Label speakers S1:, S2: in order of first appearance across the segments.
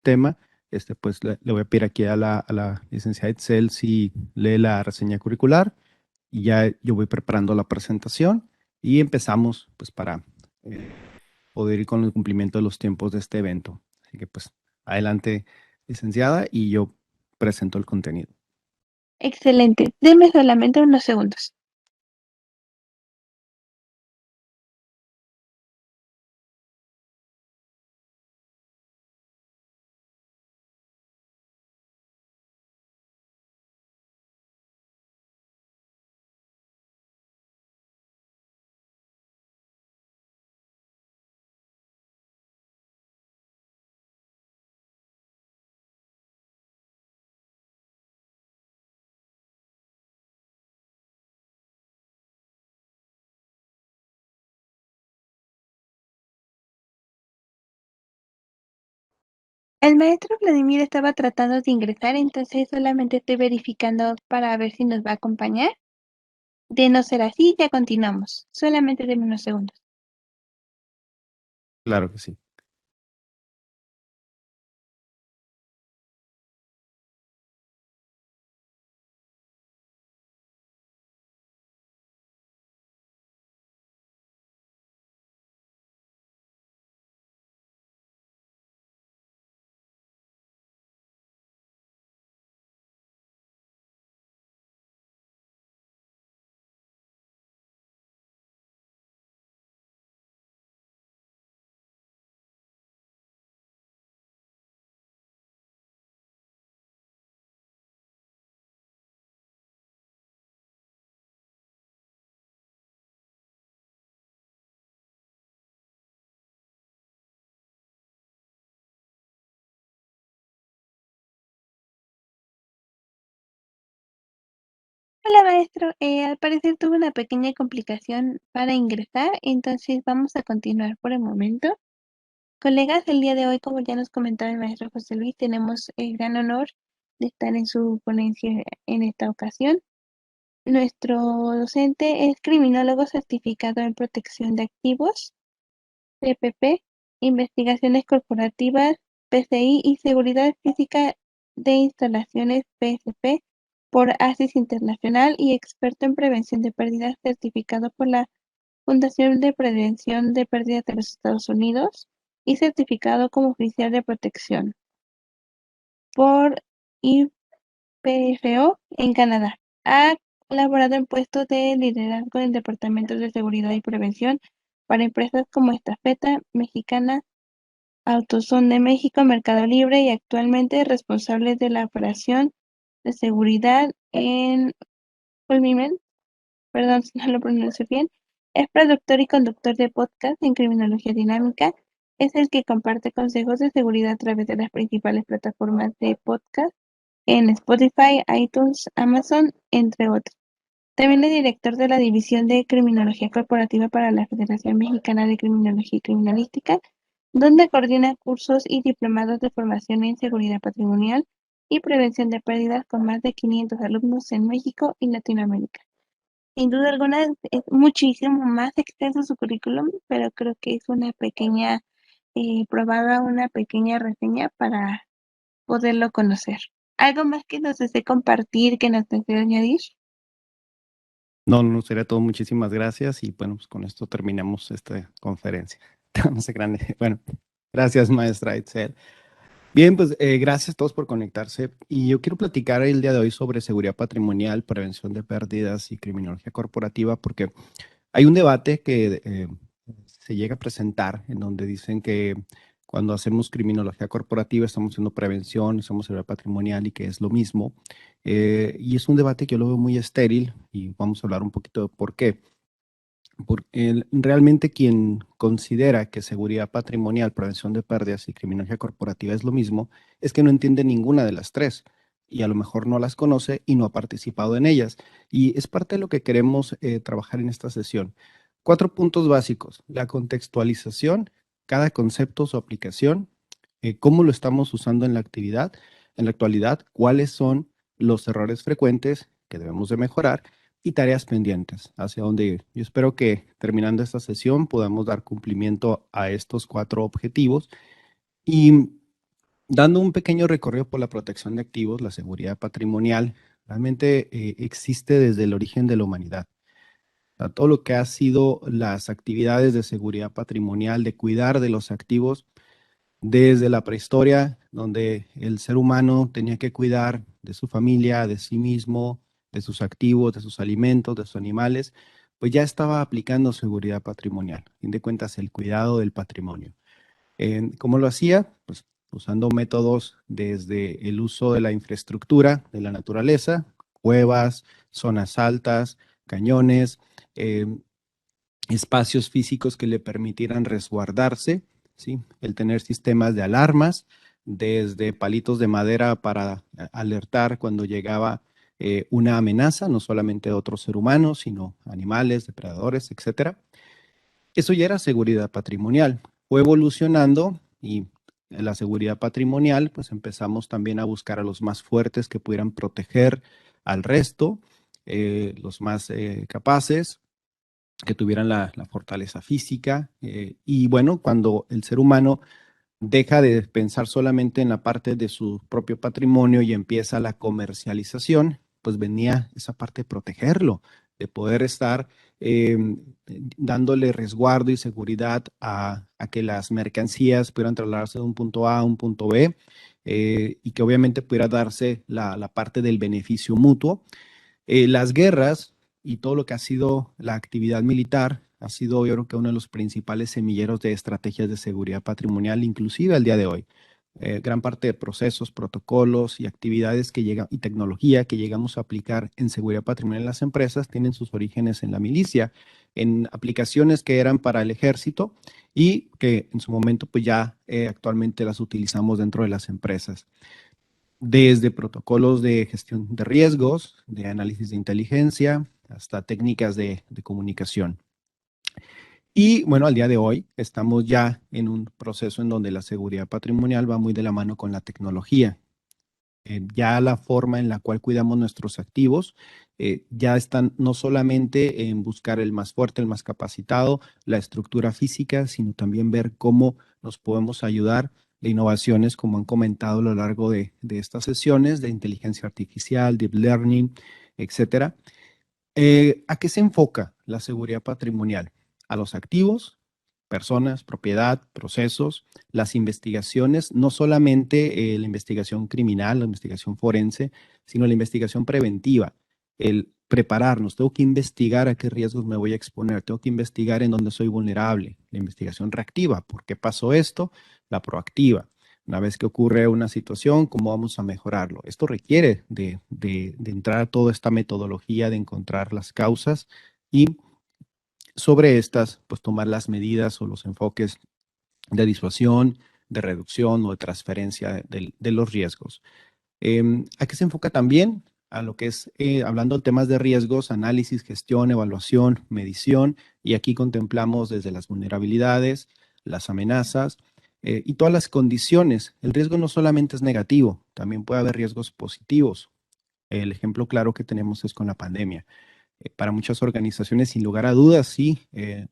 S1: tema, pues le voy a pedir aquí a la licenciada Itzel si lee la reseña curricular y ya yo voy preparando la presentación y empezamos pues para eh, poder ir con el cumplimiento de los tiempos de este evento. Así que pues adelante, licenciada, y yo presento el contenido.
S2: Excelente. Deme solamente unos segundos. El maestro Vladimir estaba tratando de ingresar, entonces solamente estoy verificando para ver si nos va a acompañar. De no ser así, ya continuamos. Solamente denme unos segundos.
S1: Claro que sí.
S2: Hola maestro, al parecer tuve una pequeña complicación para ingresar, entonces vamos a continuar por el momento. Colegas, el día de hoy, como ya nos comentaba el maestro José Luis, tenemos el gran honor de estar en su ponencia en esta ocasión. Nuestro docente es criminólogo certificado en protección de activos, CPP, investigaciones corporativas, PCI y seguridad física de instalaciones, PSP, por ASIS Internacional y experto en prevención de pérdidas certificado por la Fundación de Prevención de Pérdidas de los Estados Unidos y certificado como oficial de protección por IPFO en Canadá. Ha colaborado en puestos de liderazgo en departamentos de seguridad y prevención para empresas como Estafeta Mexicana, AutoZone de México, Mercado Libre y actualmente es responsable de la operación de seguridad en Fulminant, perdón si no lo pronuncio bien. Es productor y conductor de podcast en criminología dinámica. Es el que comparte consejos de seguridad a través de las principales plataformas de podcast en Spotify, iTunes, Amazon, entre otros. También es director de la División de Criminología Corporativa para la Federación Mexicana de Criminología y Criminalística, donde coordina cursos y diplomados de formación en seguridad patrimonial y prevención de pérdidas con más de 500 alumnos en México y Latinoamérica. Sin duda alguna es muchísimo más extenso su currículum, pero creo que es una pequeña probada, una pequeña reseña para poderlo conocer. ¿Algo más que nos desee compartir, que nos desee añadir?
S1: No, no sería todo. Muchísimas gracias y bueno, pues con esto terminamos esta conferencia. No sé, grande. Bueno, gracias, maestra Itzel. Bien, pues gracias a todos por conectarse. Y yo quiero platicar el día de hoy sobre seguridad patrimonial, prevención de pérdidas y criminología corporativa, porque hay un debate que se llega a presentar en donde dicen que cuando hacemos criminología corporativa estamos haciendo prevención, hacemos seguridad patrimonial y que es lo mismo. Y es un debate que yo lo veo muy estéril y vamos a hablar un poquito de por qué. Porque realmente quien considera que seguridad patrimonial, prevención de pérdidas y criminología corporativa es lo mismo, es que no entiende ninguna de las tres y a lo mejor no las conoce y no ha participado en ellas. Y es parte de lo que queremos trabajar en esta sesión. 4 puntos básicos: la contextualización, cada concepto, su aplicación, cómo lo estamos usando en la actualidad, cuáles son los errores frecuentes que debemos de mejorar y tareas pendientes, hacia dónde ir. Yo espero que terminando esta sesión podamos dar cumplimiento a estos 4 objetivos y Dando un pequeño recorrido por la protección de activos, la seguridad patrimonial realmente existe desde el origen de la humanidad. O sea, todo lo que ha sido las actividades de seguridad patrimonial, de cuidar de los activos, desde la prehistoria, donde el ser humano tenía que cuidar de su familia, de sí mismo, de sus activos, de sus alimentos, de sus animales, pues ya estaba aplicando seguridad patrimonial. A fin de cuentas, el cuidado del patrimonio. ¿Cómo lo hacía? Pues usando métodos desde el uso de la infraestructura de la naturaleza, cuevas, zonas altas, cañones, eh, espacios físicos que le permitieran resguardarse, ¿sí? El tener sistemas de alarmas, desde palitos de madera para alertar cuando llegaba una amenaza, no solamente de otro ser humano, sino animales, depredadores, etcétera. Eso ya era seguridad patrimonial. Fue evolucionando y en la seguridad patrimonial, pues empezamos también a buscar a los más fuertes que pudieran proteger al resto, los más capaces, que tuvieran la fortaleza física. Y bueno, cuando el ser humano deja de pensar solamente en la parte de su propio patrimonio y empieza la comercialización, pues venía esa parte de protegerlo, de poder estar eh, dándole resguardo y seguridad a que las mercancías pudieran trasladarse de un punto A a un punto B, y que obviamente pudiera darse la parte del beneficio mutuo. Las guerras y todo lo que ha sido la actividad militar ha sido, yo creo que uno de los principales semilleros de estrategias de seguridad patrimonial, inclusive al día de hoy. Gran parte de procesos, protocolos y actividades que llegan y tecnología que llegamos a aplicar en seguridad patrimonial en las empresas tienen sus orígenes en la milicia, en aplicaciones que eran para el ejército y que en su momento pues ya actualmente las utilizamos dentro de las empresas, desde protocolos de gestión de riesgos, de análisis de inteligencia, hasta técnicas de comunicación. Y bueno, al día de hoy estamos ya en un proceso en donde la seguridad patrimonial va muy de la mano con la tecnología. Ya la forma en la cual cuidamos nuestros activos ya están no solamente en buscar el más fuerte, el más capacitado, la estructura física, sino también ver cómo nos podemos ayudar de innovaciones, como han comentado a lo largo de estas sesiones, de inteligencia artificial, deep learning, etcétera. ¿A qué se enfoca la seguridad patrimonial? A los activos, personas, propiedad, procesos, las investigaciones, no solamente la investigación criminal, la investigación forense, sino la investigación preventiva, el prepararnos. Tengo que investigar a qué riesgos me voy a exponer, tengo que investigar en dónde soy vulnerable, la investigación reactiva, ¿por qué pasó esto? La proactiva. Una vez que ocurre una situación, ¿cómo vamos a mejorarlo? Esto requiere de entrar a toda esta metodología de encontrar las causas y sobre estas, pues tomar las medidas o los enfoques de disuasión, de reducción o de transferencia de los riesgos. ¿A qué se enfoca también? A lo que es, hablando de temas de riesgos, análisis, gestión, evaluación, medición, y aquí contemplamos desde las vulnerabilidades, las amenazas y todas las condiciones. El riesgo no solamente es negativo, también puede haber riesgos positivos. El ejemplo claro que tenemos es con la pandemia. Para muchas organizaciones, sin lugar a dudas, sí,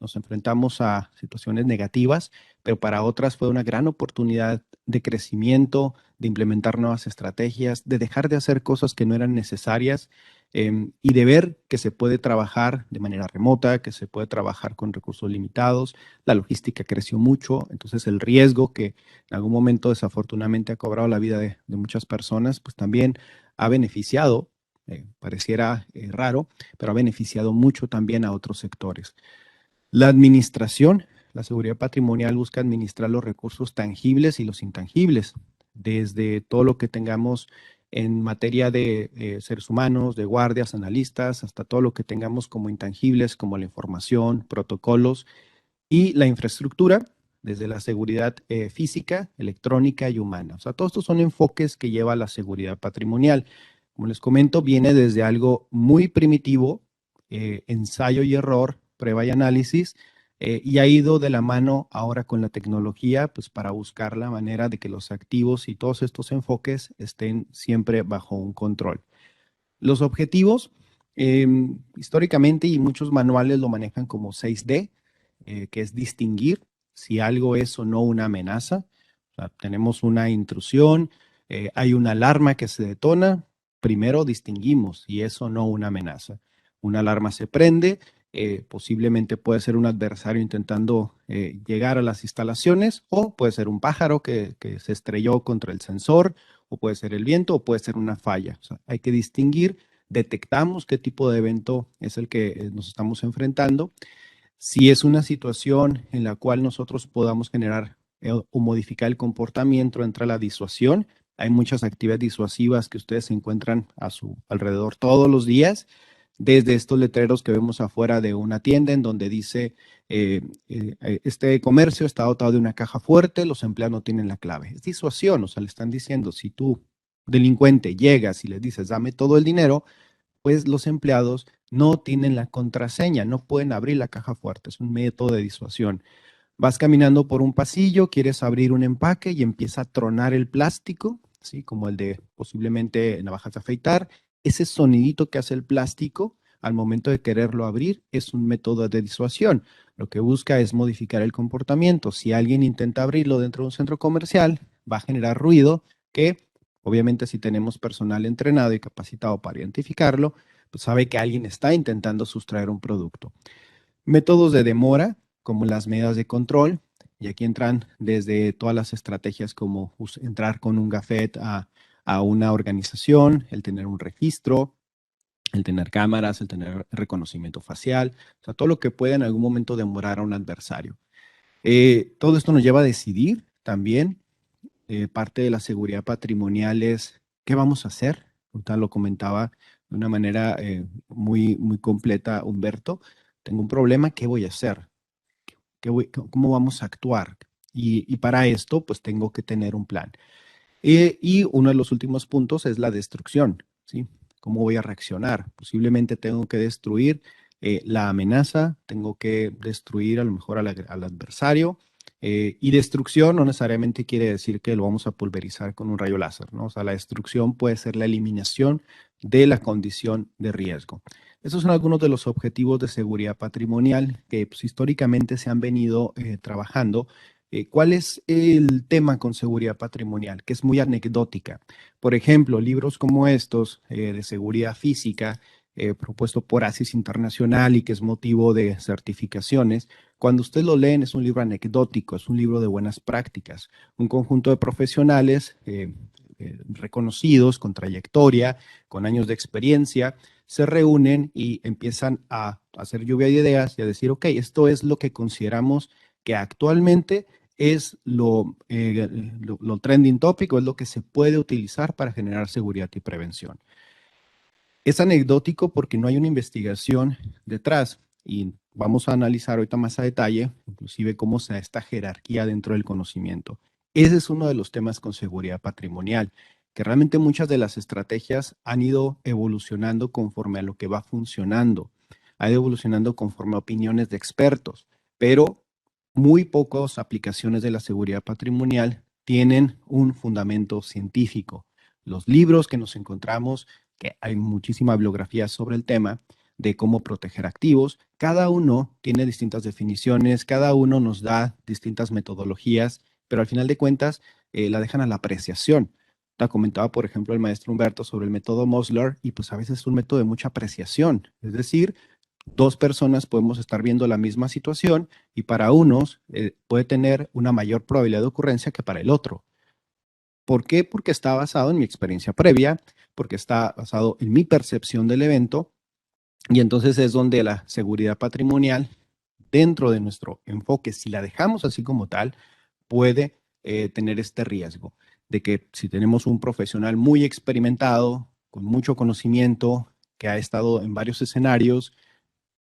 S1: nos enfrentamos a situaciones negativas, pero para otras fue una gran oportunidad de crecimiento, de implementar nuevas estrategias, de dejar de hacer cosas que no eran necesarias, y de ver que se puede trabajar de manera remota, que se puede trabajar con recursos limitados. La logística creció mucho, entonces el riesgo que en algún momento desafortunadamente ha cobrado la vida de muchas personas, pues también ha beneficiado, pareciera raro, pero ha beneficiado mucho también a otros sectores. La administración, la seguridad patrimonial busca administrar los recursos tangibles y los intangibles, desde todo lo que tengamos en materia de seres humanos, de guardias, analistas, hasta todo lo que tengamos como intangibles, como la información, protocolos y la infraestructura, desde la seguridad física, electrónica y humana. O sea, todos estos son enfoques que lleva la seguridad patrimonial. Como les comento, viene desde algo muy primitivo, ensayo y error, prueba y análisis, y ha ido de la mano ahora con la tecnología, pues para buscar la manera de que los activos y todos estos enfoques estén siempre bajo un control. Los objetivos, históricamente, y muchos manuales lo manejan como 6D, que es distinguir si algo es o no una amenaza. O sea, tenemos una intrusión, hay una alarma que se detona, primero distinguimos y eso no una amenaza. Una alarma se prende, posiblemente puede ser un adversario intentando llegar a las instalaciones o puede ser un pájaro que se estrelló contra el sensor o puede ser el viento o puede ser una falla. O sea, hay que distinguir, detectamos qué tipo de evento es el que nos estamos enfrentando. Si es una situación en la cual nosotros podamos generar o modificar el comportamiento, entra la disuasión. Hay muchas actividades disuasivas que ustedes encuentran a su alrededor todos los días, desde estos letreros que vemos afuera de una tienda en donde dice, este comercio está dotado de una caja fuerte, los empleados no tienen la clave. Es disuasión, o sea, le están diciendo, si tú, delincuente, llegas y les dices, dame todo el dinero, pues los empleados no tienen la contraseña, no pueden abrir la caja fuerte, es un método de disuasión. Vas caminando por un pasillo, quieres abrir un empaque y empieza a tronar el plástico, ¿sí? Como el de posiblemente navajas de afeitar. Ese sonidito que hace el plástico al momento de quererlo abrir es un método de disuasión. Lo que busca es modificar el comportamiento. Si alguien intenta abrirlo dentro de un centro comercial, va a generar ruido que, obviamente, si tenemos personal entrenado y capacitado para identificarlo, pues sabe que alguien está intentando sustraer un producto. Métodos de demora, como las medidas de control, y aquí entran desde todas las estrategias como entrar con un gafet a una organización, el tener un registro, el tener cámaras, el tener reconocimiento facial, o sea, todo lo que pueda en algún momento demorar a un adversario. Todo esto nos lleva a decidir también. Parte de la seguridad patrimonial es qué vamos a hacer. Ahorita lo comentaba de una manera muy completa Humberto. Tengo un problema, ¿qué voy a hacer? ¿Cómo vamos a actuar? Y para esto, pues tengo que tener un plan. Y uno de los últimos puntos es la destrucción, ¿sí? ¿Cómo voy a reaccionar? Posiblemente tengo que destruir la amenaza, tengo que destruir a lo mejor al adversario. Y destrucción no necesariamente quiere decir que lo vamos a pulverizar con un rayo láser, ¿no? O sea, la destrucción puede ser la eliminación de la condición de riesgo. Esos son algunos de los objetivos de seguridad patrimonial que pues, históricamente se han venido trabajando. ¿Cuál es el tema con seguridad patrimonial? Que es muy anecdótica. Por ejemplo, libros como estos de seguridad física, propuesto por ASIS Internacional y que es motivo de certificaciones, cuando usted lo leen es un libro anecdótico, es un libro de buenas prácticas. Un conjunto de profesionales reconocidos, con trayectoria, con años de experiencia, se reúnen y empiezan a hacer lluvia de ideas y a decir, ok, esto es lo que consideramos que actualmente es lo trending tópico, es lo que se puede utilizar para generar seguridad y prevención. Es anecdótico porque no hay una investigación detrás y vamos a analizar ahorita más a detalle, inclusive cómo se da esta jerarquía dentro del conocimiento. Ese es uno de los temas con seguridad patrimonial, que realmente muchas de las estrategias han ido evolucionando conforme a lo que va funcionando, ha ido evolucionando conforme a opiniones de expertos, pero muy pocas aplicaciones de la seguridad patrimonial tienen un fundamento científico. Los libros que nos encontramos, que hay muchísima bibliografía sobre el tema de cómo proteger activos, cada uno tiene distintas definiciones, cada uno nos da distintas metodologías, pero al final de cuentas la dejan a la apreciación. La comentaba, por ejemplo, el maestro Humberto sobre el método Mosler y pues a veces es un método de mucha apreciación, es decir, dos personas podemos estar viendo la misma situación y para unos puede tener una mayor probabilidad de ocurrencia que para el otro. ¿Por qué? Porque está basado en mi experiencia previa, porque está basado en mi percepción del evento y entonces es donde la seguridad patrimonial dentro de nuestro enfoque, si la dejamos así como tal, puede tener este riesgo de que si tenemos un profesional muy experimentado, con mucho conocimiento, que ha estado en varios escenarios,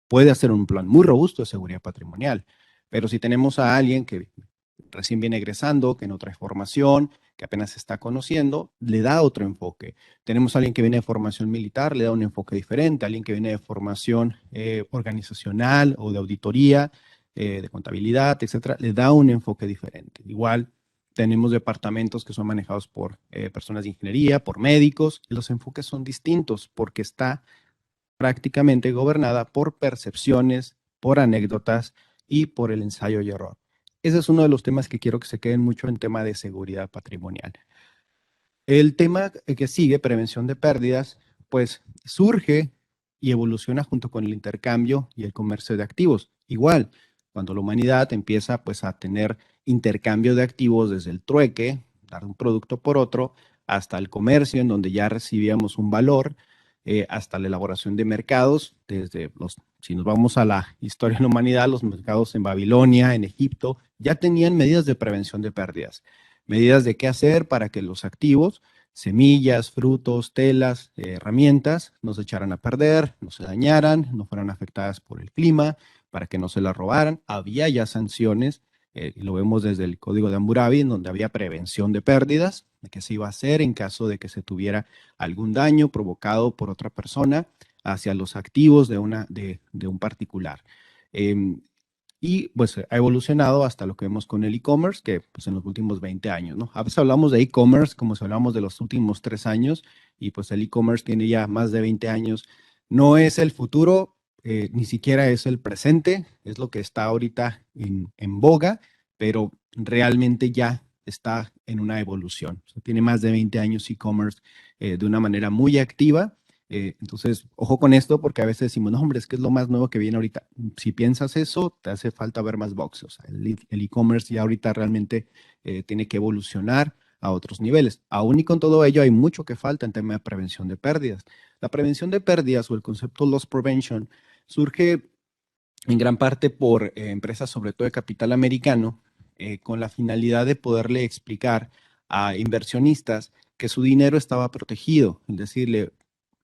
S1: puede hacer un plan muy robusto de seguridad patrimonial. Pero si tenemos a alguien que recién viene egresando, que no trae formación, que apenas se está conociendo, le da otro enfoque. Tenemos a alguien que viene de formación militar, le da un enfoque diferente. Alguien que viene de formación organizacional o de auditoría, de contabilidad, etcétera, le da un enfoque diferente. Igual tenemos departamentos que son manejados por personas de ingeniería, por médicos. Los enfoques son distintos porque está prácticamente gobernada por percepciones, por anécdotas y por el ensayo y error. ese es uno de los temas que quiero que se queden mucho en tema de seguridad patrimonial. El tema que sigue, prevención de pérdidas, pues surge y evoluciona junto con el intercambio y el comercio de activos. Igual, cuando la humanidad empieza pues a tener intercambio de activos desde el trueque, dar un producto por otro, hasta el comercio en donde ya recibíamos un valor, hasta la elaboración de mercados, desde los, si nos vamos a la historia de la humanidad, los mercados en Babilonia, en Egipto, ya tenían medidas de prevención de pérdidas, medidas de qué hacer para que los activos, semillas, frutos, telas, herramientas, no se echaran a perder, no se dañaran, no fueran afectadas por el clima, para que no se las robaran. Había ya sanciones, y lo vemos desde el Código de Hammurabi, en donde había prevención de pérdidas, de qué se iba a hacer en caso de que se tuviera algún daño provocado por otra persona hacia los activos de un particular. Eh, y pues ha evolucionado hasta lo que vemos con el e-commerce, que pues en los últimos 20 años, ¿no? A veces hablamos de e-commerce como si hablamos de los últimos 3 años, y pues el e-commerce tiene ya más de 20 años. No es el futuro, ni siquiera es el presente, es lo que está ahorita en boga, pero realmente ya está en una evolución. O sea, tiene más de 20 años e-commerce de una manera muy activa. Entonces, ojo con esto, porque a veces decimos, no, hombre, es que es lo más nuevo que viene ahorita. Si piensas eso, te hace falta ver más boxes. O sea, el e-commerce ya ahorita realmente tiene que evolucionar a otros niveles. Aún y con todo ello, hay mucho que falta en tema de prevención de pérdidas. La prevención de pérdidas o el concepto loss prevention surge en gran parte por empresas, sobre todo de capital americano, con la finalidad de poderle explicar a inversionistas que su dinero estaba protegido, es decirle,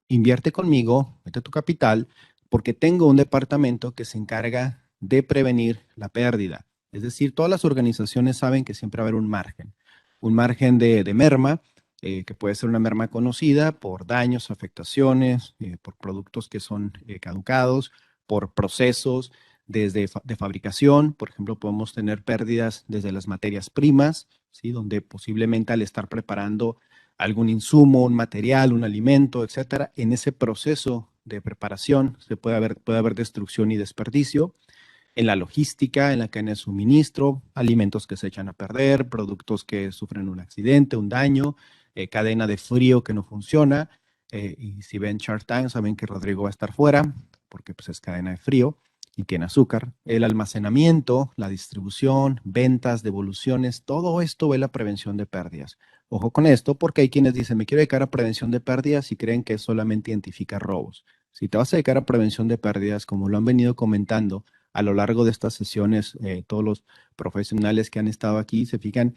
S1: invierte conmigo, mete tu capital, porque tengo un departamento que se encarga de prevenir la pérdida. Es decir, todas las organizaciones saben que siempre va a haber un margen de merma, que puede ser una merma conocida por daños, afectaciones, por productos que son caducados, por procesos de fabricación. Por ejemplo, podemos tener pérdidas desde las materias primas, ¿sí? Donde posiblemente al estar preparando algún insumo, un material, un alimento, etcétera, en ese proceso de preparación puede haber destrucción y desperdicio. En la logística, en la cadena de suministro, alimentos que se echan a perder, productos que sufren un accidente, un daño, cadena de frío que no funciona. Y si ven Shark Tank, saben que Rodrigo va a estar fuera porque pues, es cadena de frío y tiene azúcar. El almacenamiento, la distribución, ventas, devoluciones, todo esto ve la prevención de pérdidas. Ojo con esto, porque hay quienes dicen, me quiero dedicar a prevención de pérdidas y creen que solamente identifica robos. Si te vas a dedicar a prevención de pérdidas, como lo han venido comentando a lo largo de estas sesiones, todos los profesionales que han estado aquí se fijan,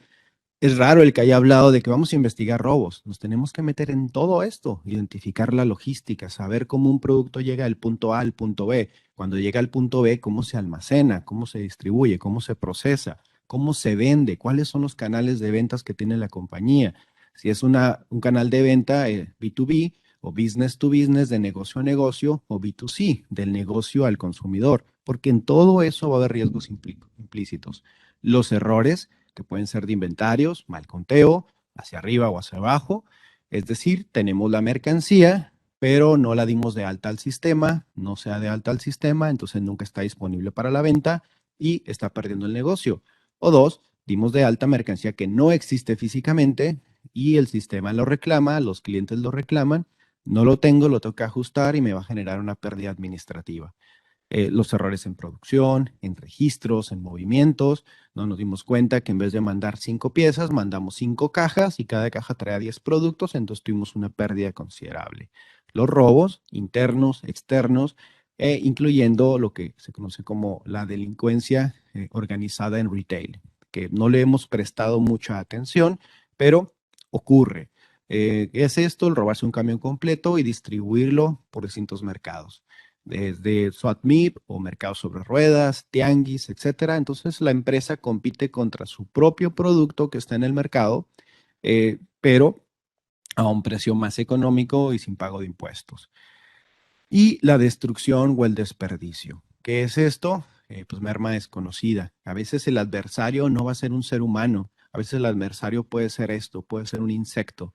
S1: es raro el que haya hablado de que vamos a investigar robos. Nos tenemos que meter en todo esto, identificar la logística, saber cómo un producto llega del punto A al punto B. Cuando llega al punto B, cómo se almacena, cómo se distribuye, cómo se procesa, cómo se vende, cuáles son los canales de ventas que tiene la compañía. Si es un canal de venta B2B o business to business, de negocio a negocio, o B2C, del negocio al consumidor, porque en todo eso va a haber riesgos implícitos. Los errores que pueden ser de inventarios, mal conteo, hacia arriba o hacia abajo. Es decir, tenemos la mercancía, pero no la dimos de alta al sistema, no se da de alta al sistema, entonces nunca está disponible para la venta y está perdiendo el negocio. O dos, dimos de alta mercancía que no existe físicamente y el sistema lo reclama, los clientes lo reclaman, no lo tengo, lo tengo que ajustar y me va a generar una pérdida administrativa. Los errores en producción, en registros, en movimientos. No nos dimos cuenta que en vez de mandar 5 piezas, mandamos 5 cajas y cada caja traía 10 productos, entonces tuvimos una pérdida considerable. Los robos internos, externos, incluyendo lo que se conoce como la delincuencia organizada en retail, que no le hemos prestado mucha atención, pero ocurre. ¿Qué es esto? El robarse un camión completo y distribuirlo por distintos mercados desde SWAT-MIP o mercados sobre ruedas, tianguis, etcétera. Entonces la empresa compite contra su propio producto que está en el mercado, pero a un precio más económico y sin pago de impuestos. Y la destrucción o el desperdicio. ¿Qué es esto? Pues merma desconocida. A veces el adversario no va a ser un ser humano. A veces el adversario puede ser esto, puede ser un insecto.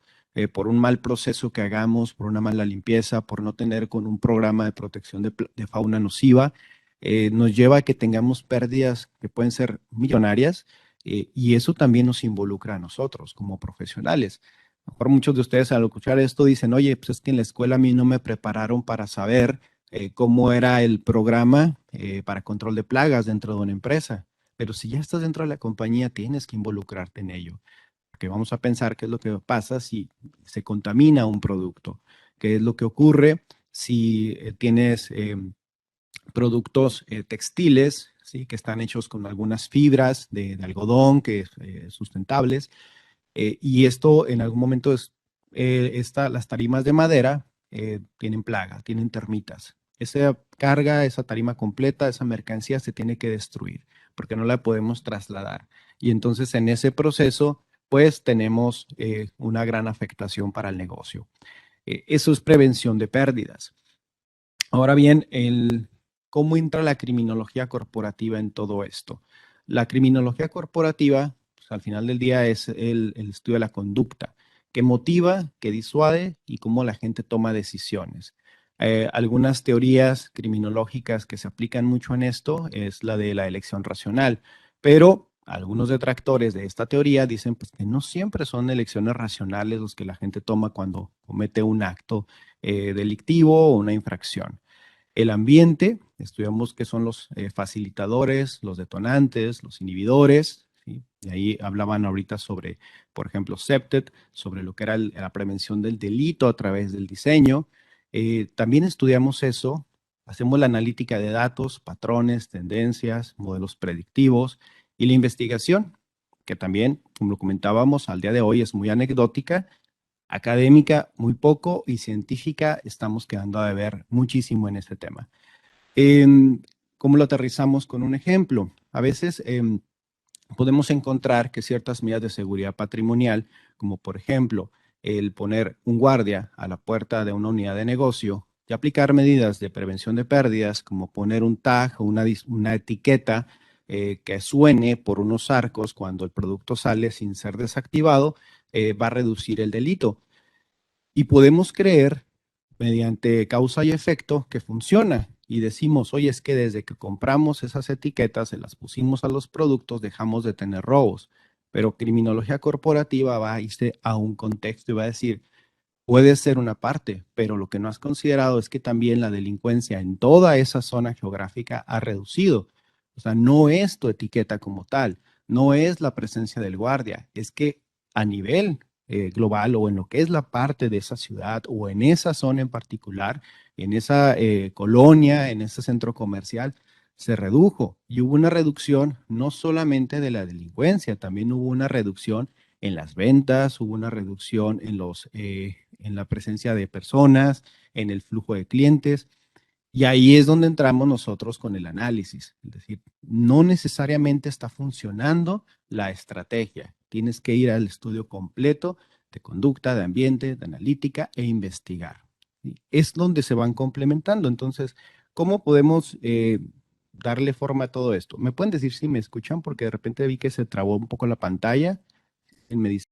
S1: Por un mal proceso que hagamos, por una mala limpieza, por no tener con un programa de protección de fauna nociva, nos lleva a que tengamos pérdidas que pueden ser millonarias, y eso también nos involucra a nosotros como profesionales. A lo mejor muchos de ustedes al escuchar esto dicen, oye, pues es que en la escuela a mí no me prepararon para saber cómo era el programa para control de plagas dentro de una empresa. Pero si ya estás dentro de la compañía, tienes que involucrarte en ello. Porque vamos a pensar qué es lo que pasa si se contamina un producto, qué es lo que ocurre si tienes productos textiles, ¿sí? Que están hechos con algunas fibras de algodón que sustentables, y esto en algún momento las tarimas de madera tienen plaga, tienen termitas. Esa carga, esa tarima completa, esa mercancía se tiene que destruir porque no la podemos trasladar. Y entonces en ese proceso, pues tenemos una gran afectación para el negocio. Eso es prevención de pérdidas. Ahora bien, ¿cómo entra la criminología corporativa en todo esto? La criminología corporativa, pues, al final del día, es el estudio de la conducta, que motiva, que disuade y cómo la gente toma decisiones. Algunas teorías criminológicas que se aplican mucho en esto es la de la elección racional, pero algunos detractores de esta teoría dicen pues, que no siempre son elecciones racionales los que la gente toma cuando comete un acto delictivo o una infracción. El ambiente, estudiamos qué son los facilitadores, los detonantes, los inhibidores, ¿sí? Y ahí hablaban ahorita sobre, por ejemplo, CEPTED, sobre lo que era la prevención del delito a través del diseño. También estudiamos eso, hacemos la analítica de datos, patrones, tendencias, modelos predictivos y la investigación, que también, como lo comentábamos, al día de hoy es muy anecdótica. Académica, muy poco, y científica, estamos quedando a deber muchísimo en este tema. ¿Cómo lo aterrizamos con un ejemplo? A veces podemos encontrar que ciertas medidas de seguridad patrimonial, como por ejemplo el poner un guardia a la puerta de una unidad de negocio y aplicar medidas de prevención de pérdidas, como poner un tag o una etiqueta que suene por unos arcos cuando el producto sale sin ser desactivado, va a reducir el delito. Y podemos creer, mediante causa y efecto, que funciona. Y decimos, oye, es que desde que compramos esas etiquetas, se las pusimos a los productos, dejamos de tener robos. Pero criminología corporativa va a irse a un contexto y va a decir, puede ser una parte, pero lo que no has considerado es que también la delincuencia en toda esa zona geográfica ha reducido. O sea, no es tu etiqueta como tal, no es la presencia del guardia, es que a nivel global o en lo que es la parte de esa ciudad o en esa zona en particular, en esa colonia, en ese centro comercial, se redujo y hubo una reducción no solamente de la delincuencia, también hubo una reducción en las ventas, hubo una reducción en la presencia de personas, en el flujo de clientes. Y ahí es donde entramos nosotros con el análisis. Es decir, no necesariamente está funcionando la estrategia. Tienes que ir al estudio completo de conducta, de ambiente, de analítica e investigar. ¿Sí? Es donde se van complementando. Entonces, ¿cómo podemos darle forma a todo esto? ¿Me pueden decir si me escuchan? Porque de repente vi que se trabó un poco la pantalla. Él me dice,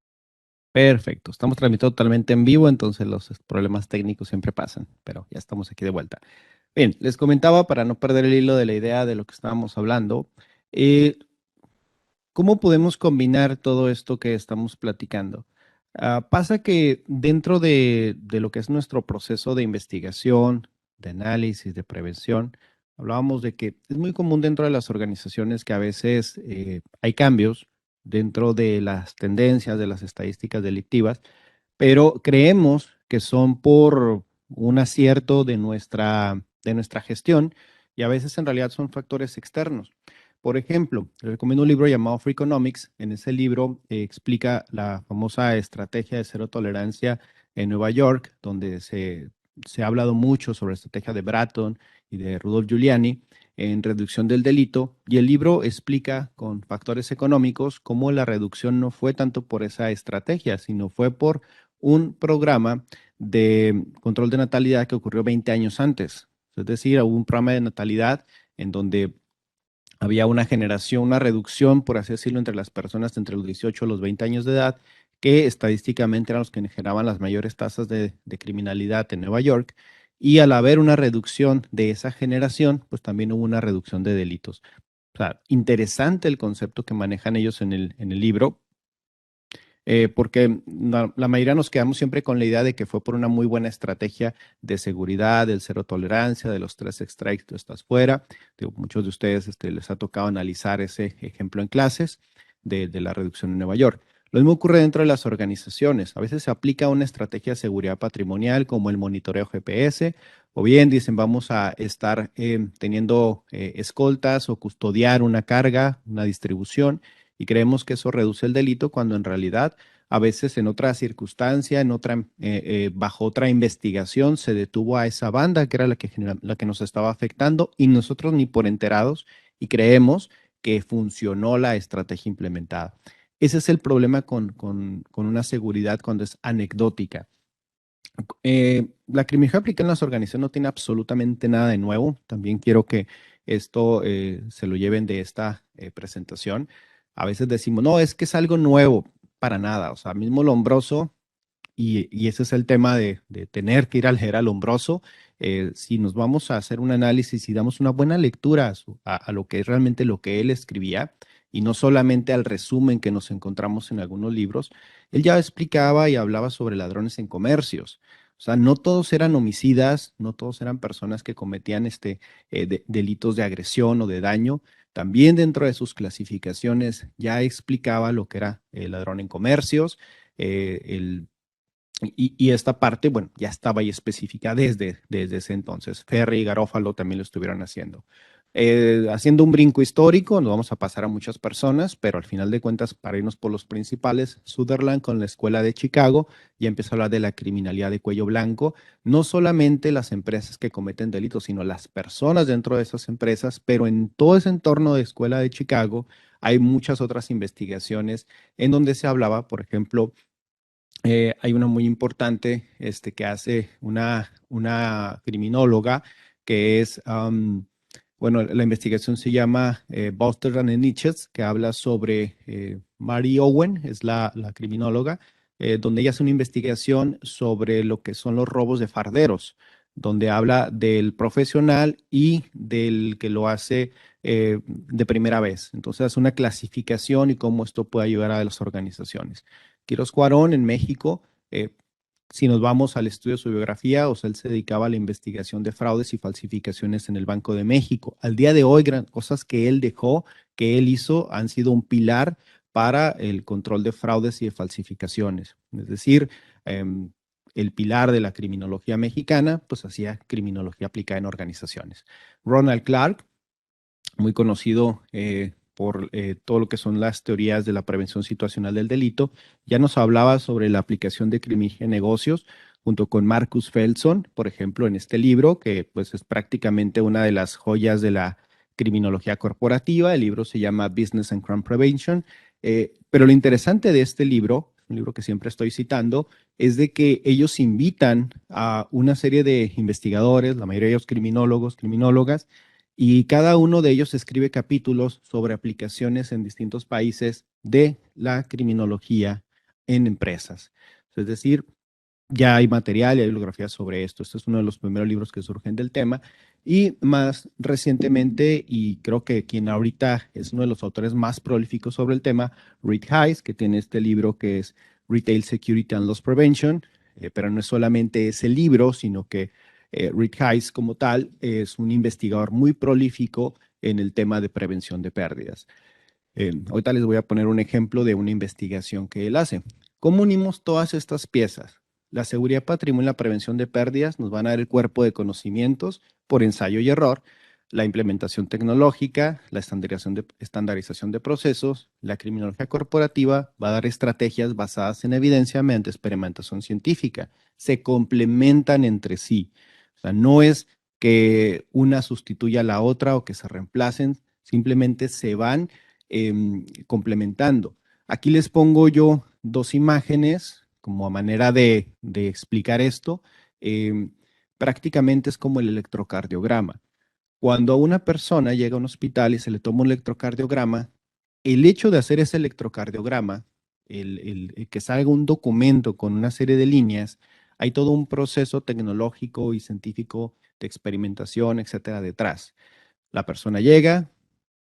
S1: perfecto, estamos transmitiendo totalmente en vivo, entonces los problemas técnicos siempre pasan, pero ya estamos aquí de vuelta. Bien, les comentaba para no perder el hilo de la idea de lo que estábamos hablando, eh, ¿cómo podemos combinar todo esto que estamos platicando? Pasa que dentro de lo que es nuestro proceso de investigación, de análisis, de prevención, hablábamos de que es muy común dentro de las organizaciones que a veces hay cambios dentro de las tendencias, de las estadísticas delictivas, pero creemos que son por un acierto de nuestra gestión y a veces en realidad son factores externos. Por ejemplo, les recomiendo un libro llamado Free Economics. En ese libro explica la famosa estrategia de cero tolerancia en Nueva York, donde se ha hablado mucho sobre la estrategia de Bratton y de Rudolf Giuliani en reducción del delito. Y el libro explica con factores económicos cómo la reducción no fue tanto por esa estrategia, sino fue por un programa de control de natalidad que ocurrió 20 años antes. Es decir, hubo un programa de natalidad en donde había una generación, una reducción, por así decirlo, entre las personas entre los 18 y los 20 años de edad, que estadísticamente eran los que generaban las mayores tasas de criminalidad en Nueva York. y al haber una reducción de esa generación, pues también hubo una reducción de delitos. O sea, interesante el concepto que manejan ellos en el libro, porque la mayoría nos quedamos siempre con la idea de que fue por una muy buena estrategia de seguridad, del cero tolerancia, de los 3 strikes, tú estás fuera. Digo, muchos de ustedes les ha tocado analizar ese ejemplo en clases de la reducción en Nueva York. Lo mismo ocurre dentro de las organizaciones. A veces se aplica una estrategia de seguridad patrimonial como el monitoreo GPS, o bien dicen vamos a estar teniendo escoltas o custodiar una carga, una distribución, y creemos que eso reduce el delito cuando en realidad a veces en otra circunstancia, bajo otra investigación, se detuvo a esa banda que era la que nos estaba afectando y nosotros ni por enterados y creemos que funcionó la estrategia implementada. Ese es el problema con una seguridad cuando es anecdótica. La criminología aplicada en las organizaciones no tiene absolutamente nada de nuevo. También quiero que esto se lo lleven de esta presentación. A veces decimos, no, es que es algo nuevo, para nada. O sea, mismo Lombroso, y ese es el tema de tener que ir a leer a Lombroso. Si nos vamos a hacer un análisis y damos una buena lectura a lo que es realmente lo que él escribía, y no solamente al resumen que nos encontramos en algunos libros, él ya explicaba y hablaba sobre ladrones en comercios. O sea, no todos eran homicidas, no todos eran personas que cometían delitos de agresión o de daño. También dentro de sus clasificaciones ya explicaba lo que era el ladrón en comercios, y esta parte, bueno, ya estaba ahí específica desde ese entonces. Ferri y Garófalo también lo estuvieron haciendo. Haciendo un brinco histórico, nos vamos a pasar a muchas personas, pero al final de cuentas, para irnos por los principales, Sutherland con la Escuela de Chicago ya empezó a hablar de la criminalidad de cuello blanco, no solamente las empresas que cometen delitos, sino las personas dentro de esas empresas, pero en todo ese entorno de Escuela de Chicago hay muchas otras investigaciones en donde se hablaba, por ejemplo, hay una muy importante que hace una criminóloga que es, bueno, la investigación se llama Buster and Niches, que habla sobre Mary Owen, es la criminóloga, donde ella hace una investigación sobre lo que son los robos de farderos, donde habla del profesional y del que lo hace de primera vez. Entonces hace una clasificación y cómo esto puede ayudar a las organizaciones. Quirós Cuarón en México, si nos vamos al estudio de su biografía, o sea, él se dedicaba a la investigación de fraudes y falsificaciones en el Banco de México. Al día de hoy, cosas que él dejó, que él hizo, han sido un pilar para el control de fraudes y de falsificaciones. Es decir, el pilar de la criminología mexicana, pues hacía criminología aplicada en organizaciones. Ronald Clark, muy conocido por todo lo que son las teorías de la prevención situacional del delito, ya nos hablaba sobre la aplicación de criminología en negocios junto con Marcus Felson, por ejemplo, en este libro, que pues es prácticamente una de las joyas de la criminología corporativa. El libro se llama Business and Crime Prevention, pero lo interesante de este libro, un libro que siempre estoy citando, es de que ellos invitan a una serie de investigadores, la mayoría de ellos criminólogos, criminólogas, y cada uno de ellos escribe capítulos sobre aplicaciones en distintos países de la criminología en empresas. Es decir, ya hay material y hay bibliografía sobre esto. Este es uno de los primeros libros que surgen del tema. Y más recientemente, y creo que quien ahorita es uno de los autores más prolíficos sobre el tema, Reed Hayes, que tiene este libro que es Retail Security and Loss Prevention, pero no es solamente ese libro, sino que Reed Hayes como tal es un investigador muy prolífico en el tema de prevención de pérdidas. Ahorita les voy a poner un ejemplo de una investigación que él hace. ¿Cómo unimos todas estas piezas? La seguridad patrimonial y la prevención de pérdidas nos van a dar el cuerpo de conocimientos por ensayo y error, la implementación tecnológica, la estandarización de procesos, la criminología corporativa va a dar estrategias basadas en evidencia mediante experimentación científica. Se complementan entre sí. O sea, no es que una sustituya a la otra o que se reemplacen, simplemente se van complementando. Aquí les pongo yo dos imágenes como a manera de explicar esto. Prácticamente es como el electrocardiograma. Cuando a una persona llega a un hospital y se le toma un electrocardiograma, el hecho de hacer ese electrocardiograma, el que salga un documento con una serie de líneas, hay todo un proceso tecnológico y científico de experimentación, etcétera, detrás. La persona llega,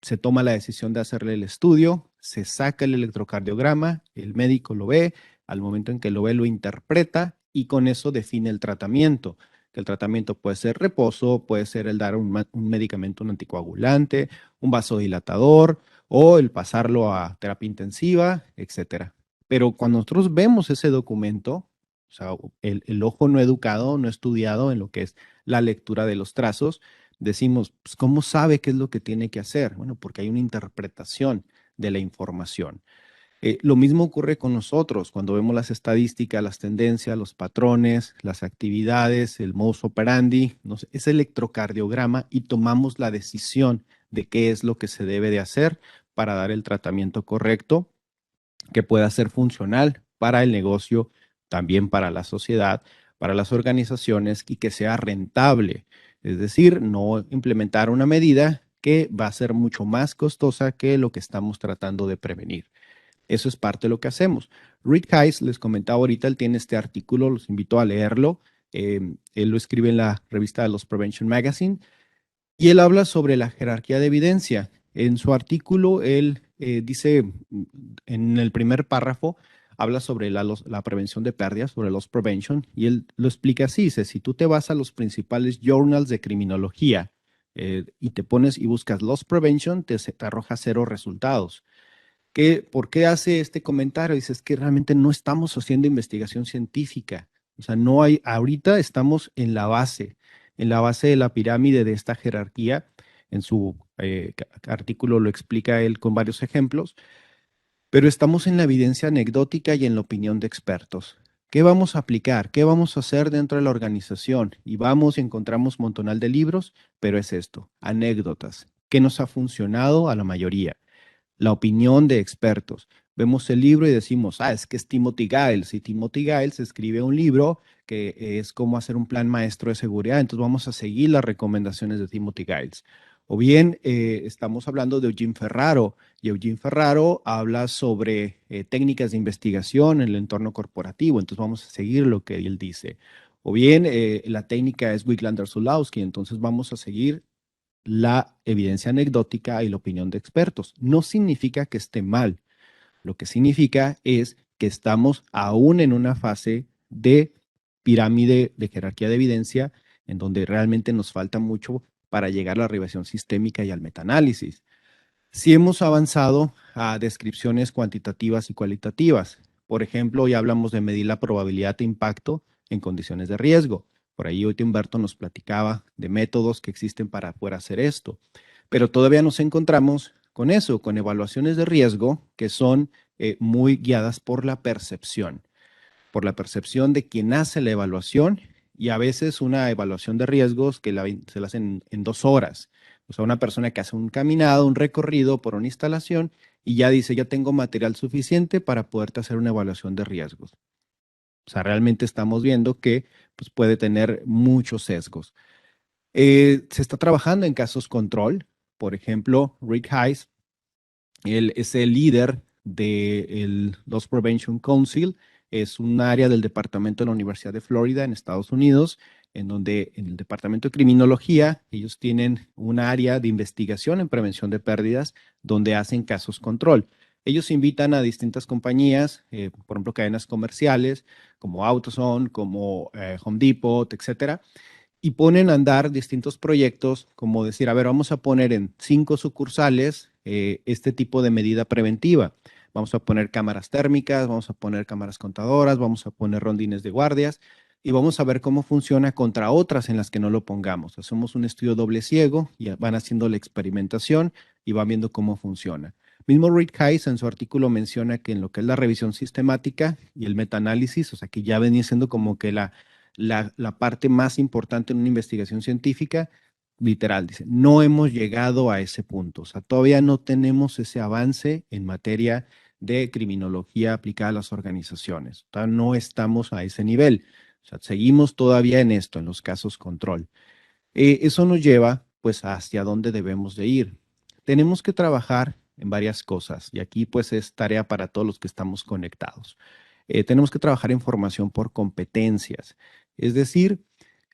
S1: se toma la decisión de hacerle el estudio, se saca el electrocardiograma, el médico lo ve, al momento en que lo ve lo interpreta y con eso define el tratamiento. Que el tratamiento puede ser reposo, puede ser el dar un medicamento, un anticoagulante, un vasodilatador o el pasarlo a terapia intensiva, etcétera. Pero cuando nosotros vemos ese documento, o sea, el ojo no educado, no estudiado en lo que es la lectura de los trazos, decimos, pues, ¿cómo sabe qué es lo que tiene que hacer? Bueno, porque hay una interpretación de la información. Lo mismo ocurre con nosotros cuando vemos las estadísticas, las tendencias, los patrones, las actividades, el modus operandi, no sé, ese electrocardiograma y tomamos la decisión de qué es lo que se debe de hacer para dar el tratamiento correcto que pueda ser funcional para el negocio, también para la sociedad, para las organizaciones y que sea rentable. Es decir, no implementar una medida que va a ser mucho más costosa que lo que estamos tratando de prevenir. Eso es parte de lo que hacemos. Reed Hayes, les comentaba ahorita, él tiene este artículo, los invito a leerlo. Él lo escribe en la revista de los Prevention Magazine y él habla sobre la jerarquía de evidencia. En su artículo, él dice, en el primer párrafo, habla sobre la prevención de pérdidas, sobre loss prevention, y él lo explica así, dice, si tú te vas a los principales journals de criminología y te pones y buscas loss prevention, te arroja cero resultados. ¿Por qué hace este comentario? Dice, es que realmente no estamos haciendo investigación científica. O sea, no hay, ahorita estamos en la base de la pirámide de esta jerarquía. En su artículo lo explica él con varios ejemplos, pero estamos en la evidencia anecdótica y en la opinión de expertos. ¿Qué vamos a aplicar? ¿Qué vamos a hacer dentro de la organización? Y vamos y encontramos un montonal de libros, pero es esto, anécdotas. ¿Qué nos ha funcionado a la mayoría? La opinión de expertos. Vemos el libro y decimos, es que es Timothy Giles, y Timothy Giles escribe un libro que es cómo hacer un plan maestro de seguridad, entonces vamos a seguir las recomendaciones de Timothy Giles. O bien estamos hablando de Eugene Ferraro, y Eugene Ferraro habla sobre técnicas de investigación en el entorno corporativo, entonces vamos a seguir lo que él dice. O bien la técnica es Wiglander-Zulawski, entonces vamos a seguir la evidencia anecdótica y la opinión de expertos. No significa que esté mal. Lo que significa es que estamos aún en una fase de pirámide de jerarquía de evidencia en donde realmente nos falta mucho para llegar a la revisión sistémica y al metaanálisis. Sí hemos avanzado a descripciones cuantitativas y cualitativas. Por ejemplo, ya hablamos de medir la probabilidad de impacto en condiciones de riesgo. Por ahí hoy Humberto nos platicaba de métodos que existen para poder hacer esto. Pero todavía nos encontramos con eso, con evaluaciones de riesgo que son muy guiadas por la percepción de quien hace la evaluación y a veces una evaluación de riesgos que se la hacen en 2 horas. O sea, una persona que hace un caminado, un recorrido por una instalación y ya dice, ya tengo material suficiente para poderte hacer una evaluación de riesgos. O sea, realmente estamos viendo que pues, puede tener muchos sesgos. Se está trabajando en casos control. Por ejemplo, Rick Hayes, él es el líder del Loss Prevention Council, es un área del departamento de la Universidad de Florida en Estados Unidos, en donde en el departamento de criminología ellos tienen un área de investigación en prevención de pérdidas donde hacen casos control. Ellos invitan a distintas compañías, por ejemplo, cadenas comerciales como AutoZone, como Home Depot, etcétera, y ponen a andar distintos proyectos, como decir, a ver, vamos a poner en 5 sucursales este tipo de medida preventiva. Vamos a poner cámaras térmicas, vamos a poner cámaras contadoras, vamos a poner rondines de guardias y vamos a ver cómo funciona contra otras en las que no lo pongamos. Hacemos un estudio doble ciego y van haciendo la experimentación y van viendo cómo funciona. Mismo Reed Hayes en su artículo menciona que en lo que es la revisión sistemática y el metaanálisis, o sea que ya venía siendo como que la parte más importante en una investigación científica, literal, dice, no hemos llegado a ese punto. O sea, todavía no tenemos ese avance en materia de criminología aplicada a las organizaciones. Todavía no estamos a ese nivel. O sea, seguimos todavía en esto, en los casos control. Eso nos lleva, pues, hacia dónde debemos de ir. Tenemos que trabajar en varias cosas y aquí, pues, es tarea para todos los que estamos conectados. tenemos que trabajar en formación por competencias. Es decir,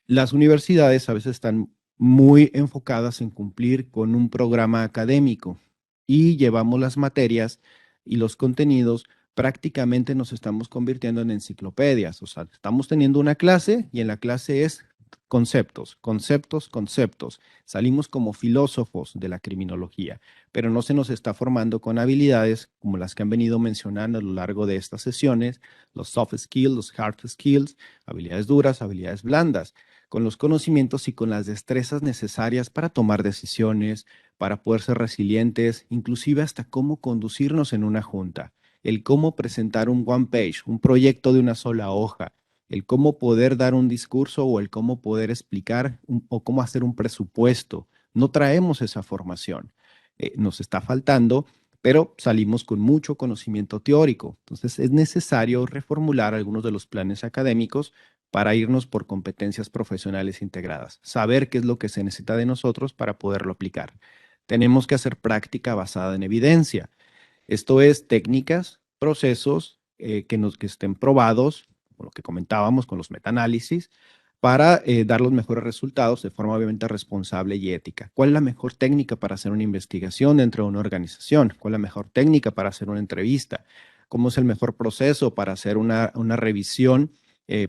S1: las universidades a veces están muy enfocadas en cumplir con un programa académico y llevamos las materias y los contenidos, prácticamente nos estamos convirtiendo en enciclopedias. O sea, estamos teniendo una clase y en la clase es conceptos, conceptos, conceptos. Salimos como filósofos de la criminología, pero no se nos está formando con habilidades como las que han venido mencionando a lo largo de estas sesiones, los soft skills, los hard skills, habilidades duras, habilidades blandas, con los conocimientos y con las destrezas necesarias para tomar decisiones, para poder ser resilientes, inclusive hasta cómo conducirnos en una junta, el cómo presentar un one page, un proyecto de una sola hoja, el cómo poder dar un discurso o el cómo poder explicar o cómo hacer un presupuesto. No traemos esa formación. Nos está faltando, pero salimos con mucho conocimiento teórico. Entonces es necesario reformular algunos de los planes académicos para irnos por competencias profesionales integradas, saber qué es lo que se necesita de nosotros para poderlo aplicar. Tenemos que hacer práctica basada en evidencia. Esto es técnicas, procesos que estén probados, como lo que comentábamos con los metaanálisis, para dar los mejores resultados de forma obviamente responsable y ética. ¿Cuál es la mejor técnica para hacer una investigación dentro de una organización? ¿Cuál es la mejor técnica para hacer una entrevista? ¿Cómo es el mejor proceso para hacer una revisión,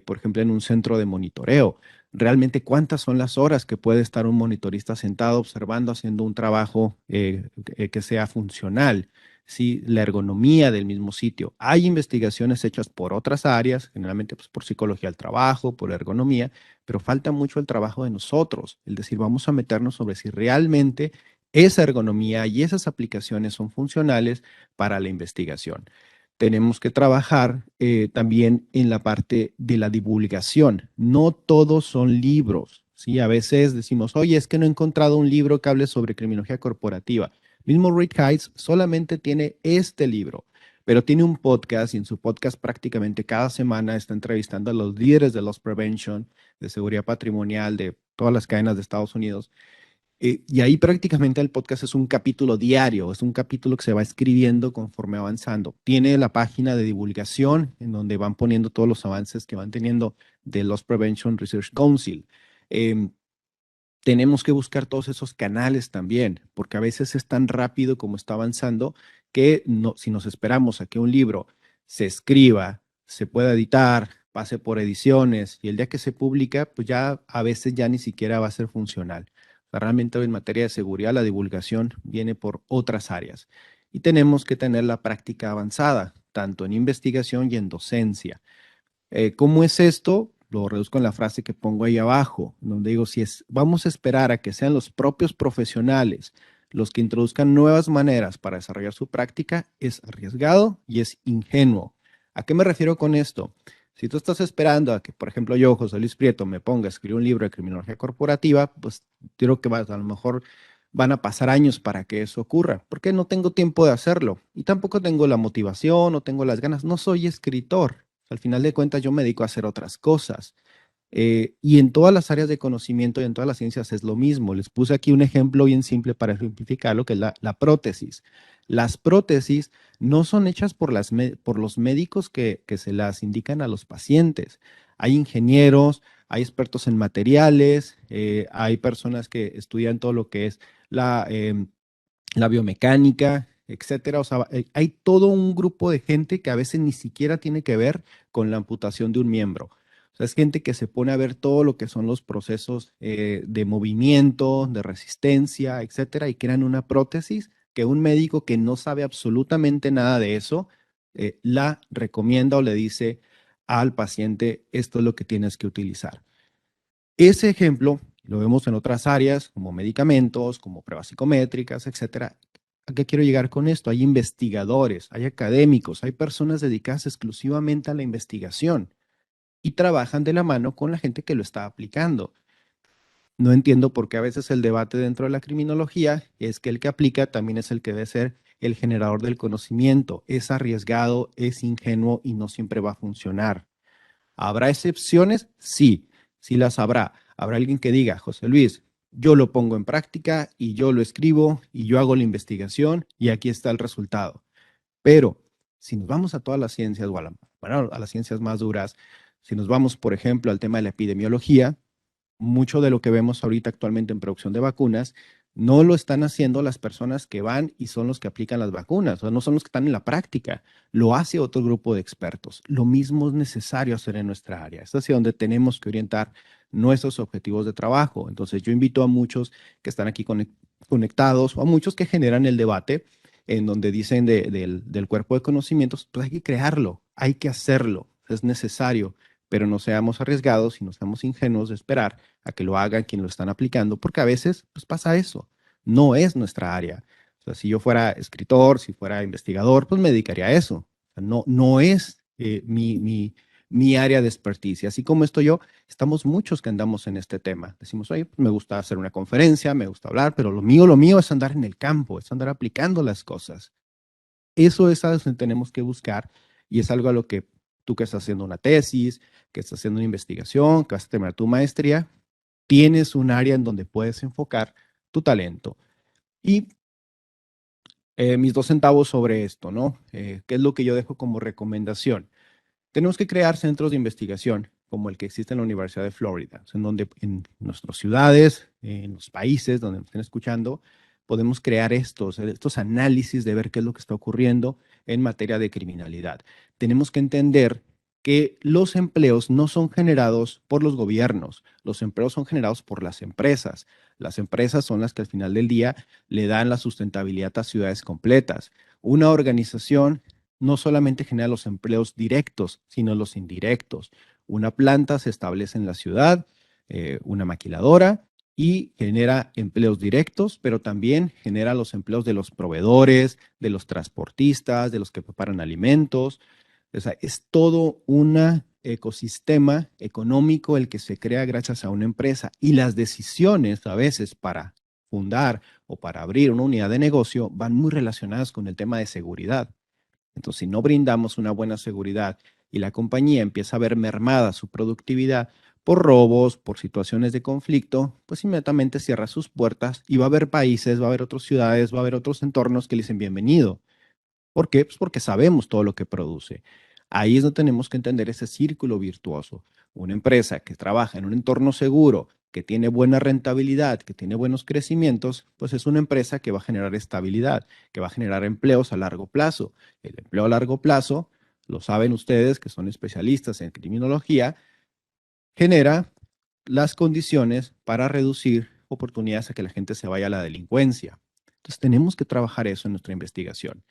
S1: por ejemplo, en un centro de monitoreo? Realmente, ¿cuántas son las horas que puede estar un monitorista sentado observando, haciendo un trabajo que sea funcional? Sí, la ergonomía del mismo sitio. Hay investigaciones hechas por otras áreas, generalmente pues, por psicología del trabajo, por ergonomía, pero falta mucho el trabajo de nosotros, el decir, vamos a meternos sobre si realmente esa ergonomía y esas aplicaciones son funcionales para la investigación. Tenemos que trabajar también en la parte de la divulgación. No todos son libros. ¿Sí? A veces decimos, oye, es que no he encontrado un libro que hable sobre criminología corporativa. Mismo Rick Heights solamente tiene este libro, pero tiene un podcast y en su podcast prácticamente cada semana está entrevistando a los líderes de loss prevention, de seguridad patrimonial, de todas las cadenas de Estados Unidos. Y ahí prácticamente el podcast es un capítulo diario, es un capítulo que se va escribiendo conforme avanzando. Tiene la página de divulgación en donde van poniendo todos los avances que van teniendo de Loss Prevention Research Council. Em, Tenemos que buscar todos esos canales también, porque a veces es tan rápido como está avanzando que no, si nos esperamos a que un libro se escriba, se pueda editar, pase por ediciones y el día que se publica, pues ya a veces ya ni siquiera va a ser funcional. O sea, realmente en materia de seguridad la divulgación viene por otras áreas y tenemos que tener la práctica avanzada, tanto en investigación y en docencia. ¿Cómo es esto? Lo reduzco en la frase que pongo ahí abajo, donde digo, si es, vamos a esperar a que sean los propios profesionales los que introduzcan nuevas maneras para desarrollar su práctica, es arriesgado y es ingenuo. ¿A qué me refiero con esto? Si tú estás esperando a que, por ejemplo, yo, José Luis Prieto, me ponga a escribir un libro de criminología corporativa, pues creo que a lo mejor van a pasar años para que eso ocurra, porque no tengo tiempo de hacerlo y tampoco tengo la motivación, no tengo las ganas, no soy escritor. Al final de cuentas, yo me dedico a hacer otras cosas. Y en todas las áreas de conocimiento y en todas las ciencias es lo mismo. Les puse aquí un ejemplo bien simple para ejemplificarlo, que es la prótesis. Las prótesis no son hechas por los médicos que se las indican a los pacientes. Hay ingenieros, hay expertos en materiales, hay personas que estudian todo lo que es la biomecánica, etcétera. O sea, hay todo un grupo de gente que a veces ni siquiera tiene que ver con la amputación de un miembro. O sea, es gente que se pone a ver todo lo que son los procesos de movimiento, de resistencia, etcétera, y crean una prótesis que un médico que no sabe absolutamente nada de eso la recomienda o le dice al paciente, esto es lo que tienes que utilizar. Ese ejemplo lo vemos en otras áreas como medicamentos, como pruebas psicométricas, etcétera. ¿A qué quiero llegar con esto? Hay investigadores, hay académicos, hay personas dedicadas exclusivamente a la investigación y trabajan de la mano con la gente que lo está aplicando. No entiendo por qué a veces el debate dentro de la criminología es que el que aplica también es el que debe ser el generador del conocimiento. Es arriesgado, es ingenuo y no siempre va a funcionar. ¿Habrá excepciones? Sí, sí las habrá. Habrá alguien que diga, José Luis, yo lo pongo en práctica y yo lo escribo y yo hago la investigación y aquí está el resultado. Pero si nos vamos a todas las ciencias o a bueno, a las ciencias más duras, si nos vamos, por ejemplo, al tema de la epidemiología, mucho de lo que vemos ahorita actualmente en producción de vacunas no lo están haciendo las personas que van y son los que aplican las vacunas, o sea, no son los que están en la práctica, lo hace otro grupo de expertos. Lo mismo es necesario hacer en nuestra área. Es hacia donde tenemos que orientar nuestros objetivos de trabajo. Entonces, yo invito a muchos que están aquí conectados o a muchos que generan el debate en donde dicen del cuerpo de conocimientos, pues hay que crearlo, hay que hacerlo, es necesario, pero no seamos arriesgados y no seamos ingenuos de esperar a que lo hagan quienes lo están aplicando, porque a veces pues pasa eso, no es nuestra área. O sea, si yo fuera escritor, si fuera investigador, pues me dedicaría a eso. O sea, no es mi área de experticia. Así como estoy yo, estamos muchos que andamos en este tema. Decimos, oye, pues me gusta hacer una conferencia, me gusta hablar, pero lo mío es andar en el campo, es andar aplicando las cosas. Eso es algo que tenemos que buscar y es algo a lo que tú que estás haciendo una tesis, que estás haciendo una investigación, que vas a terminar tu maestría, tienes un área en donde puedes enfocar tu talento. Y mis 2 centavos sobre esto, ¿no? ¿Qué es lo que yo dejo como recomendación? Tenemos que crear centros de investigación como el que existe en la Universidad de Florida, en donde en nuestras ciudades, en los países donde nos estén escuchando, podemos crear estos análisis de ver qué es lo que está ocurriendo en materia de criminalidad. Tenemos que entender que los empleos no son generados por los gobiernos, los empleos son generados por las empresas. Las empresas son las que al final del día le dan la sustentabilidad a ciudades completas. Una organización no solamente genera los empleos directos, sino los indirectos. Una planta se establece en la ciudad, una maquiladora, y genera empleos directos, pero también genera los empleos de los proveedores, de los transportistas, de los que preparan alimentos. O sea, es todo un ecosistema económico el que se crea gracias a una empresa y las decisiones a veces para fundar o para abrir una unidad de negocio van muy relacionadas con el tema de seguridad. Entonces, si no brindamos una buena seguridad y la compañía empieza a ver mermada su productividad por robos, por situaciones de conflicto, pues inmediatamente cierra sus puertas y va a haber países, va a haber otras ciudades, va a haber otros entornos que le dicen bienvenido. ¿Por qué? Pues porque sabemos todo lo que produce. Ahí es donde tenemos que entender ese círculo virtuoso. Una empresa que trabaja en un entorno seguro, que tiene buena rentabilidad, que tiene buenos crecimientos, pues es una empresa que va a generar estabilidad, que va a generar empleos a largo plazo. El empleo a largo plazo, lo saben ustedes que son especialistas en criminología, genera las condiciones para reducir oportunidades a que la gente se vaya a la delincuencia. Entonces tenemos que trabajar eso en nuestra investigación.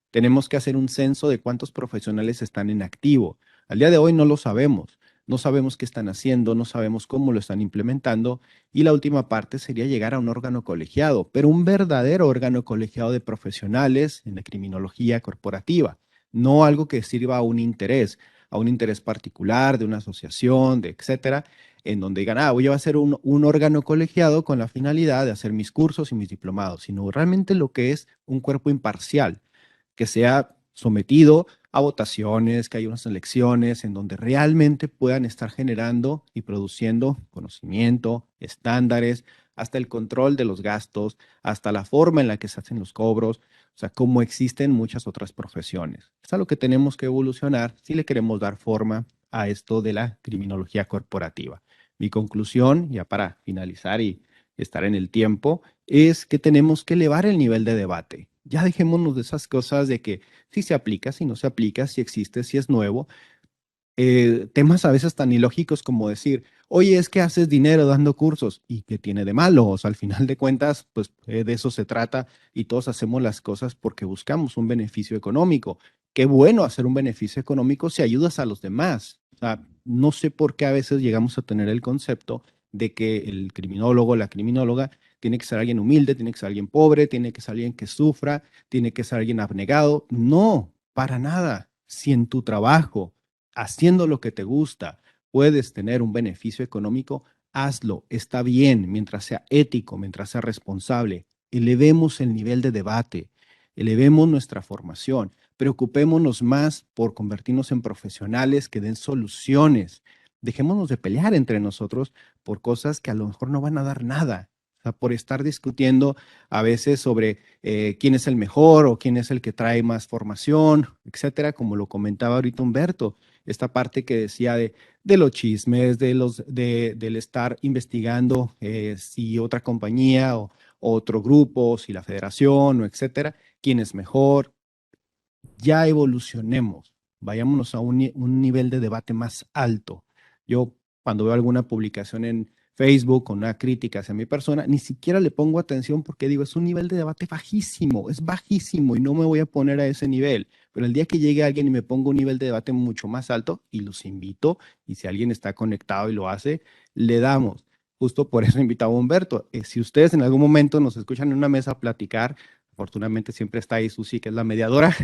S1: Tenemos que hacer un censo de cuántos profesionales están en activo. Al día de hoy no lo sabemos. No sabemos qué están haciendo, no sabemos cómo lo están implementando. Y la última parte sería llegar a un órgano colegiado, pero un verdadero órgano colegiado de profesionales en la criminología corporativa, no algo que sirva a un interés particular de una asociación, de etcétera, en donde digan, voy a hacer un órgano colegiado con la finalidad de hacer mis cursos y mis diplomados, sino realmente lo que es un cuerpo imparcial que sea sometido a votaciones, que haya unas elecciones en donde realmente puedan estar generando y produciendo conocimiento, estándares, hasta el control de los gastos, hasta la forma en la que se hacen los cobros, o sea, como existen muchas otras profesiones. Es a lo que tenemos que evolucionar si le queremos dar forma a esto de la criminología corporativa. Mi conclusión, ya para finalizar y estar en el tiempo, es que tenemos que elevar el nivel de debate. Ya dejémonos de esas cosas de que si se aplica, si no se aplica, si existe, si es nuevo. Temas a veces tan ilógicos como decir, oye, es que haces dinero dando cursos y qué tiene de malo. O sea, al final de cuentas, pues de eso se trata y todos hacemos las cosas porque buscamos un beneficio económico. Qué bueno hacer un beneficio económico si ayudas a los demás. O sea, no sé por qué a veces llegamos a tener el concepto de que el criminólogo, la criminóloga, tiene que ser alguien humilde, tiene que ser alguien pobre, tiene que ser alguien que sufra, tiene que ser alguien abnegado. No, para nada. Si en tu trabajo haciendo lo que te gusta, puedes tener un beneficio económico, hazlo, está bien, mientras sea ético, mientras sea responsable. Elevemos el nivel de debate, elevemos nuestra formación, preocupémonos más por convertirnos en profesionales que den soluciones. Dejémonos de pelear entre nosotros por cosas que a lo mejor no van a dar nada. O sea, por estar discutiendo a veces sobre quién es el mejor o quién es el que trae más formación, etcétera, como lo comentaba ahorita Humberto. esta parte que decía de los chismes, del estar investigando si otra compañía o otro grupo, si la federación o etcétera, quién es mejor. Ya evolucionemos, vayámonos a un nivel de debate más alto. Yo cuando veo alguna publicación en Facebook con una crítica hacia mi persona, ni siquiera le pongo atención porque digo, es un nivel de debate bajísimo, es bajísimo y no me voy a poner a ese nivel. Pero el día que llegue alguien y me ponga un nivel de debate mucho más alto, y los invito, y si alguien está conectado y lo hace, le damos. Justo por eso invitaba a Humberto. Si ustedes en algún momento nos escuchan en una mesa a platicar, afortunadamente siempre está ahí Susi, que es la mediadora,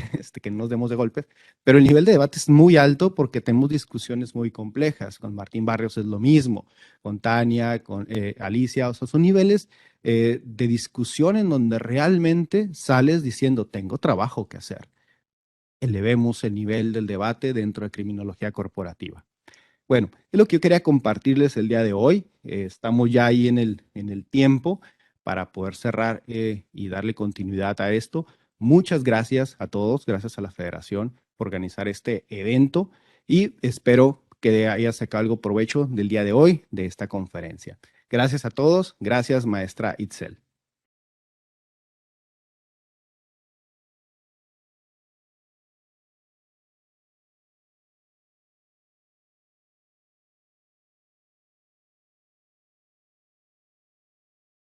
S1: que no nos demos de golpes, pero el nivel de debate es muy alto porque tenemos discusiones muy complejas. Con Martín Barrios es lo mismo, con Tania, con Alicia, o sea, son niveles de discusión en donde realmente sales diciendo, tengo trabajo que hacer. Elevemos el nivel del debate dentro de criminología corporativa. Bueno, es lo que yo quería compartirles el día de hoy. Estamos ya ahí en el tiempo para poder cerrar y darle continuidad a esto. Muchas gracias a todos, gracias a la Federación por organizar este evento y espero que haya sacado algo provecho del día de hoy de esta conferencia. Gracias a todos, gracias maestra Itzel.